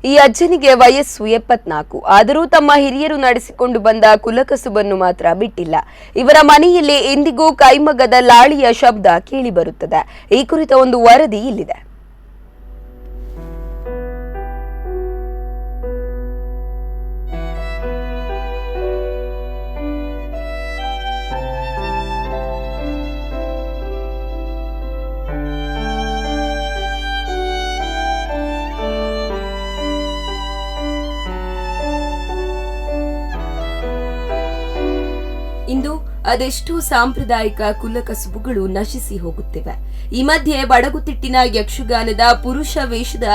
ಈ ಅಜ್ಜನಿಗೆ ವಯಸ್ಸು 74. ಆದರೂ ತಮ್ಮ ಹಿರಿಯರು ನಡೆಸಿಕೊಂಡು ಬಂದ ಕುಲಕಸುಬನ್ನು ಮಾತ್ರ ಬಿಟ್ಟಿಲ್ಲ. ಇವರ ಮನೆಯಲ್ಲಿ ಇಂದಿಗೂ ಕೈಮಗ್ಗದ ಲಾಳಿಯ ಶಬ್ದ ಕೇಳಿಬರುತ್ತದೆ. ಈ ಕುರಿತ ಒಂದು ವರದಿ ಇಲ್ಲಿದೆ. ಇಂದು ಅದೆಷ್ಟೋ ಸಾಂಪ್ರದಾಯಿಕ ಕುಲಕಸುಬುಗಳು ನಶಿಸಿ ಹೋಗುತ್ತಿವೆ. ಈ ಮಧ್ಯೆ ಬಡಗುತಿಟ್ಟಿನ ಯಕ್ಷಗಾನದ ಪುರುಷ ವೇಷದ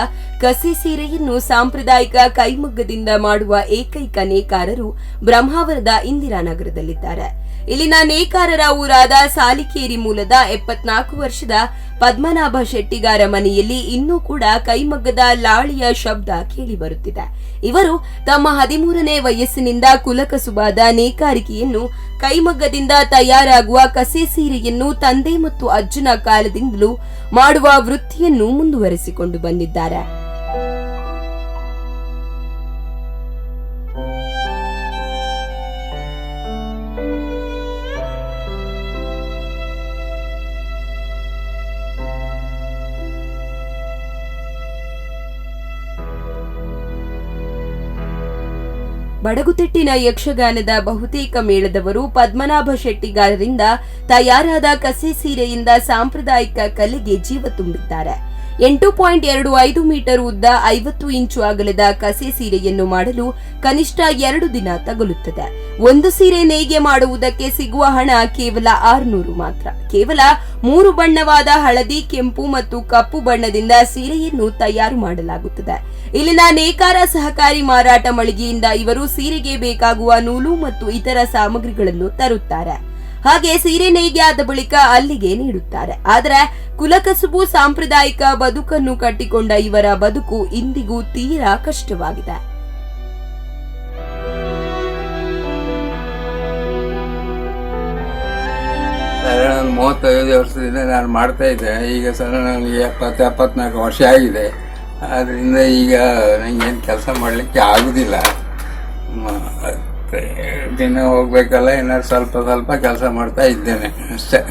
ಕಸೆ ಸೀರೆಯನ್ನು ಸಾಂಪ್ರದಾಯಿಕ ಕೈಮಗ್ಗದಿಂದ ಮಾಡುವ ಏಕೈಕ ನೇಕಾರರು ಬ್ರಹ್ಮಾವರದ ಇಂದಿರಾನಗರದಲ್ಲಿದ್ದಾರೆ. ಇಲ್ಲಿನ ನೇಕಾರರ ಊರಾದ ಸಾಲಿಕೇರಿ ಮೂಲದ 74 ವರ್ಷದ ಪದ್ಮನಾಭ ಶೆಟ್ಟಿಗಾರ ಮನೆಯಲ್ಲಿ ಇನ್ನೂ ಕೂಡ ಕೈಮಗ್ಗದ ಲಾಳಿಯ ಶಬ್ದ ಕೇಳಿಬರುತ್ತಿದೆ. ಇವರು ತಮ್ಮ 13ನೇ ವಯಸ್ಸಿನಿಂದ ಕುಲಕಸುಬಾದ ನೇಕಾರಿಕೆಯನ್ನು ಕೈಮಗ್ಗದಿಂದ ತಯಾರಾಗುವ ಕಸೆ ಸೀರೆಯನ್ನು ತಂದೆ ಮತ್ತು ಅಜ್ಜನ ಕಾಲದಿಂದಲೂ ಮಾಡುವ ವೃತ್ತಿಯನ್ನು ಮುಂದುವರೆಸಿಕೊಂಡು ಬಂದಿದ್ದಾರೆ. ಬಡಗುತಿಟ್ಟಿನ ಯಕ್ಷಗಾನದ ಬಹುತೇಕ ಮೇಳದವರು ಪದ್ಮನಾಭ ಶೆಟ್ಟಿಗಾರರಿಂದ ತಯಾರಾದ ಕಸೆ ಸೀರೆಯಿಂದ ಸಾಂಪ್ರದಾಯಿಕ ಕಲೆಗೆ ಜೀವ ತುಂಬಿದ್ದಾರೆ. 8.25 ಮೀಟರ್ ಉದ್ದ 50 ಇಂಚು ಅಗಲದ ಕಸೆ ಸೀರೆಯನ್ನು ಮಾಡಲು ಕನಿಷ್ಠ 2 ದಿನ ತಗುಲುತ್ತದೆ. ಒಂದು ಸೀರೆ ನೇಯ್ಗೆ ಮಾಡುವುದಕ್ಕೆ ಸಿಗುವ ಹಣ ಕೇವಲ 600 ಮಾತ್ರ. ಕೇವಲ 3 ಬಣ್ಣವಾದ ಹಳದಿ, ಕೆಂಪು ಮತ್ತು ಕಪ್ಪು ಬಣ್ಣದಿಂದ ಸೀರೆಯನ್ನು ತಯಾರು ಮಾಡಲಾಗುತ್ತದೆ. ಇಲ್ಲಿನ ನೇಕಾರ ಸಹಕಾರಿ ಮಾರಾಟ ಮಳಿಗೆಯಿಂದ ಇವರು ಸೀರೆಗೆ ಬೇಕಾಗುವ ನೂಲು ಮತ್ತು ಇತರ ಸಾಮಗ್ರಿಗಳನ್ನು ತರುತ್ತಾರೆ. ಹಾಗೆ ಸೀರೆ ನೇಯ್ಗೆ ಆದ ಬಳಿಕ ಅಲ್ಲಿಗೆ ನೀಡುತ್ತಾರೆ. ಆದರೆ ಕುಲಕಸುಬು ಸಾಂಪ್ರದಾಯಿಕ ಬದುಕನ್ನು ಕಟ್ಟಿಕೊಂಡ ಇವರ ಬದುಕು ಇಂದಿಗೂ ತೀರಾ ಕಷ್ಟವಾಗಿದೆ. ಸರ್, 35 ವರ್ಷದಿಂದ ನಾನು ಮಾಡ್ತಾ ಇದ್ದೆ. ಈಗ ಸರ್ ನನಗೆ 74 ವರ್ಷ ಆಗಿದೆ. ಆದ್ದರಿಂದ ಈಗ ನನಗೇನು ಕೆಲಸ ಮಾಡಲಿಕ್ಕೆ ಆಗುದಿಲ್ಲ. ದಿನ ಹೋಗ್ಬೇಕಲ್ಲ, ಏನಾದ್ರು ಸ್ವಲ್ಪ ಕೆಲಸ ಮಾಡ್ತಾ ಇದ್ದೇನೆ ಅಷ್ಟೇ.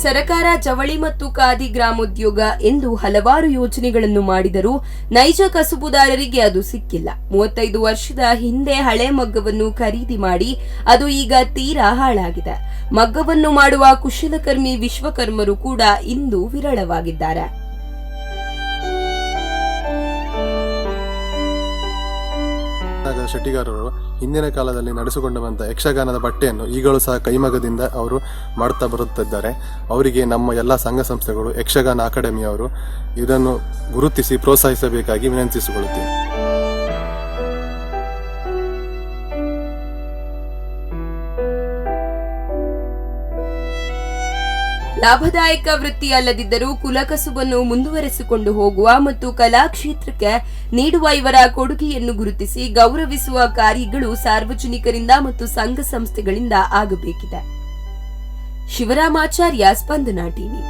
ಸರಕಾರ ಜವಳಿ ಮತ್ತು ಖಾದಿ ಗ್ರಾಮೋದ್ಯೋಗ ಎಂದು ಹಲವಾರು ಯೋಜನೆಗಳನ್ನು ಮಾಡಿದರೂ ನೈಜ ಕಸುಬುದಾರರಿಗೆ ಅದು ಸಿಕ್ಕಿಲ್ಲ. 35 ವರ್ಷದ ಹಿಂದೆ ಹಳೆ ಮಗ್ಗವನ್ನು ಖರೀದಿ ಮಾಡಿ ಅದು ಈಗ ತೀರಾ ಹಾಳಾಗಿದೆ. ಮಗ್ಗವನ್ನು ಮಾಡುವ ಕುಶಲಕರ್ಮಿ ವಿಶ್ವಕರ್ಮರು ಕೂಡ ಇಂದು ವಿರಳವಾಗಿದ್ದಾರೆ. ಶೆಟ್ಟಿಗಾರರು ಹಿಂದಿನ ಕಾಲದಲ್ಲಿ ನಡೆಸಿಕೊಂಡು ಬಂದ ಯಕ್ಷಗಾನದ ಬಟ್ಟೆಯನ್ನು ಈಗಲೂ ಸಹ ಕೈಮಗ್ಗದಿಂದ ಅವರು ಮಾಡುತ್ತಾ ಬರುತ್ತಿದ್ದಾರೆ. ಅವರಿಗೆ ನಮ್ಮ ಎಲ್ಲ ಸಂಘ ಸಂಸ್ಥೆಗಳು, ಯಕ್ಷಗಾನ ಅಕಾಡೆಮಿಯವರು ಇದನ್ನು ಗುರುತಿಸಿ ಪ್ರೋತ್ಸಾಹಿಸಬೇಕಾಗಿ ವಿನಂತಿಸಿಕೊಳ್ಳುತ್ತೇವೆ. ಲಾಭದಾಯಕ ವೃತ್ತಿ ಅಲ್ಲದಿದ್ದರೂ ಕುಲಕಸುಬನ್ನು ಮುಂದುವರೆಸಿಕೊಂಡು ಹೋಗುವ ಮತ್ತು ಕಲಾ ಕ್ಷೇತ್ರಕ್ಕೆ ನೀಡುವ ಇವರ ಕೊಡುಗೆಯನ್ನು ಗುರುತಿಸಿ ಗೌರವಿಸುವ ಕಾರ್ಯಗಳು ಸಾರ್ವಜನಿಕರಿಂದ ಮತ್ತು ಸಂಘ ಸಂಸ್ಥೆಗಳಿಂದ ಆಗಬೇಕಿದೆ. ಶಿವರಾಮಾಚಾರ್ಯ, ಸ್ಪಂದನ ಟಿವಿ.